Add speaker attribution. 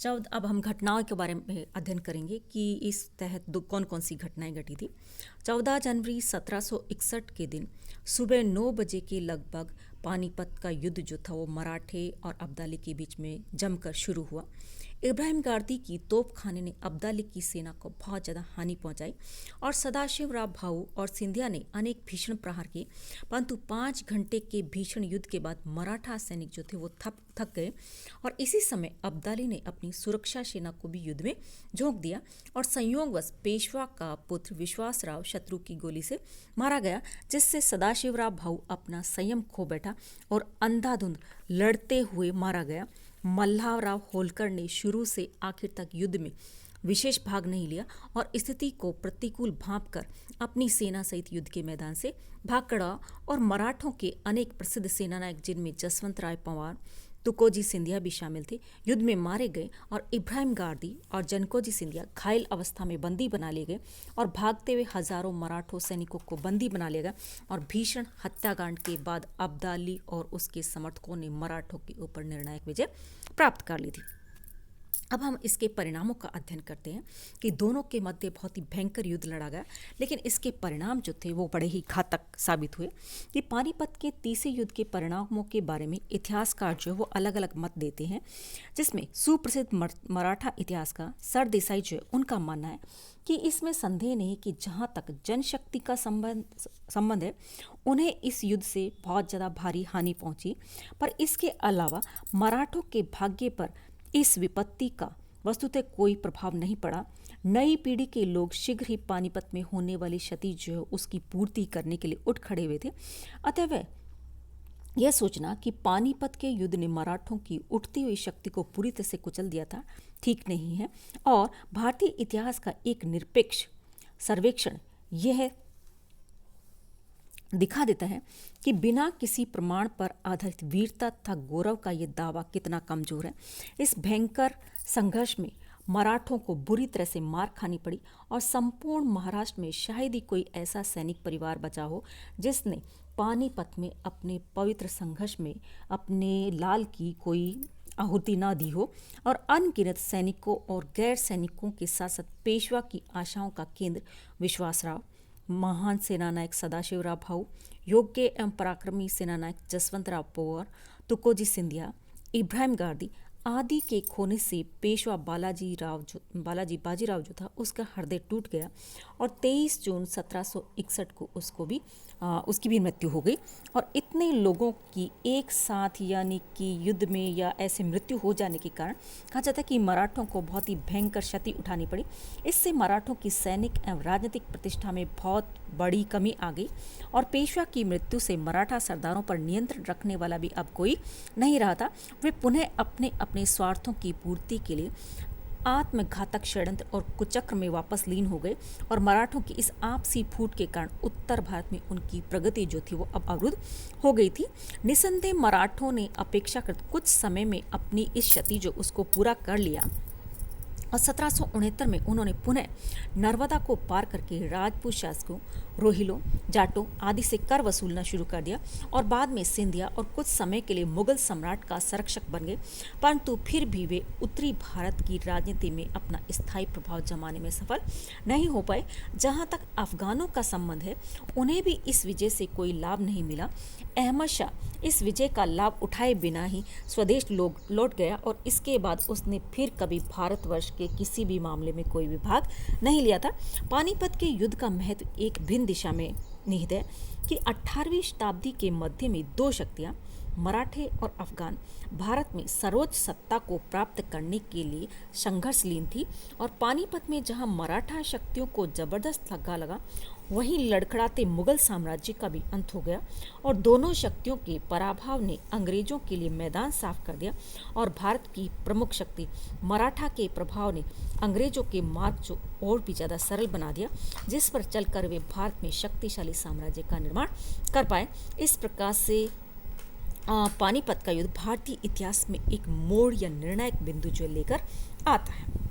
Speaker 1: अब हम घटनाओं के बारे में अध्ययन करेंगे कि इस तहत कौन कौन सी घटनाएं घटी थी। 14 जनवरी 1761 के दिन सुबह 9 बजे के लगभग पानीपत का युद्ध जो था वो मराठे और अब्दाली के बीच में जमकर शुरू हुआ। इब्राहिम गारदी की तोपखाने ने अब्दाली की सेना को बहुत ज़्यादा हानि पहुंचाई और सदाशिवराव भाऊ और सिंधिया ने अनेक भीषण प्रहार किए, परंतु 5 घंटे के भीषण युद्ध के बाद मराठा सैनिक जो थे वो थक गए और इसी समय अब्दाली ने अपनी सुरक्षा सेना को भी युद्ध में झोंक दिया और संयोगवश पेशवा का पुत्र विश्वासराव शत्रु की गोली से मारा गया, जिससे सदाशिवराव भाऊ अपना संयम खो बैठा और अंधाधुंध लड़ते हुए मारा गया। मल्हारराव होलकर ने शुरू से आखिर तक युद्ध में विशेष भाग नहीं लिया और स्थिति को प्रतिकूल भांपकर अपनी सेना सहित युद्ध के मैदान से भाग खड़ा और मराठों के अनेक प्रसिद्ध सेनानायक जिनमें जसवंत राय पवार, तुकोजी सिंधिया भी शामिल थे, युद्ध में मारे गए और इब्राहिम गारदी और जनकोजी सिंधिया घायल अवस्था में बंदी बना लिए गए और भागते हुए हजारों मराठों सैनिकों को बंदी बना लिया गया और भीषण हत्याकांड के बाद अब्दाली और उसके समर्थकों ने मराठों के ऊपर निर्णायक विजय प्राप्त कर ली थी। अब हम इसके परिणामों का अध्ययन करते हैं कि दोनों के मध्य बहुत ही भयंकर युद्ध लड़ा गया, लेकिन इसके परिणाम जो थे वो बड़े ही घातक साबित हुए। कि पानीपत के तीसरे युद्ध के परिणामों के बारे में इतिहासकार जो है वो अलग अलग मत देते हैं, जिसमें सुप्रसिद्ध मराठा इतिहासकार सरदेसाई जो है उनका मानना है कि इसमें संदेह नहीं कि जहाँ तक जनशक्ति का संबंध है उन्हें इस युद्ध से बहुत ज़्यादा भारी हानि पहुँची, पर इसके अलावा मराठों के भाग्य पर इस विपत्ति का वस्तुतः कोई प्रभाव नहीं पड़ा। नई पीढ़ी के लोग शीघ्र ही पानीपत में होने वाली क्षति जो है उसकी पूर्ति करने के लिए उठ खड़े हुए थे। अतः वह यह सोचना कि पानीपत के युद्ध ने मराठों की उठती हुई शक्ति को पूरी तरह से कुचल दिया था ठीक नहीं है और भारतीय इतिहास का एक निरपेक्ष सर्वेक्षण यह दिखा देता है कि बिना किसी प्रमाण पर आधारित वीरता तथा गौरव का ये दावा कितना कमजोर है। इस भयंकर संघर्ष में मराठों को बुरी तरह से मार खानी पड़ी और संपूर्ण महाराष्ट्र में शायद ही कोई ऐसा सैनिक परिवार बचा हो जिसने पानीपत में अपने पवित्र संघर्ष में अपने लाल की कोई आहुति ना दी हो और अनगिनत सैनिकों और गैर सैनिकों के साथ साथ पेशवा की आशाओं का केंद्र विश्वासराव, महान सेनानायक सदाशिवराव भाऊ, योग्य एवं पराक्रमी सेनानायक जसवंतराव पवार, तुकोजी सिंधिया, इब्राहिम गारदी आदि के खोने से पेशवा बाजीराव जो था उसका हृदय टूट गया और 23 जून 1761 को उसकी भी मृत्यु हो गई। और इतने लोगों की एक साथ यानी कि युद्ध में या ऐसे मृत्यु हो जाने के कारण कहा जाता है कि मराठों को बहुत ही भयंकर क्षति उठानी पड़ी। इससे मराठों की सैनिक एवं राजनीतिक प्रतिष्ठा में बहुत बड़ी कमी आ गई और पेशवा की मृत्यु से मराठा सरदारों पर नियंत्रण रखने वाला भी अब कोई नहीं रहा था। वे पुनः अपने स्वार्थों की पूर्ति के लिए आत्मघातक षड्यंत्र और कुचक्र में वापस लीन हो गए और मराठों की इस आपसी फूट के कारण उत्तर भारत में उनकी प्रगति जो थी वो अब अवरुद्ध हो गई थी। निसंदेह मराठों ने अपेक्षाकृत कुछ समय में अपनी इस क्षति जो उसको पूरा कर लिया और 1769 में उन्होंने पुनः नर्मदा को पार करके राजपूत शासकों, रोहिलों, जाटों आदि से कर वसूलना शुरू कर दिया और बाद में सिंधिया और कुछ समय के लिए मुगल सम्राट का संरक्षक बन गए, परंतु फिर भी वे उत्तरी भारत की राजनीति में अपना स्थायी प्रभाव जमाने में सफल नहीं हो पाए। जहाँ तक अफगानों का संबंध है उन्हें भी इस विजय से कोई लाभ नहीं मिला। अहमद शाह इस विजय का लाभ उठाए बिना ही स्वदेश लौट गया और इसके बाद उसने फिर कभी भारतवर्ष के किसी भी मामले में कोई भी भाग नहीं लिया था। पानीपत के युद्ध का महत्व एक भिन्न दिशा में निहित है कि 18वीं शताब्दी के मध्य में दो शक्तियां मराठे और अफगान भारत में सर्वोच्च सत्ता को प्राप्त करने के लिए संघर्षलीन थी और पानीपत में जहां मराठा शक्तियों को जबरदस्त धक्का लगा वहीं लड़खड़ाते मुगल साम्राज्य का भी अंत हो गया और दोनों शक्तियों के पराभव ने अंग्रेजों के लिए मैदान साफ कर दिया और भारत की प्रमुख शक्ति मराठा के प्रभाव ने अंग्रेजों के मार्ग को और भी ज़्यादा सरल बना दिया, जिस पर चलकर वे भारत में शक्तिशाली साम्राज्य का निर्माण कर पाए। इस प्रकार से पानीपत का युद्ध भारतीय इतिहास में एक मोड़ या निर्णायक बिंदु जो लेकर आता है।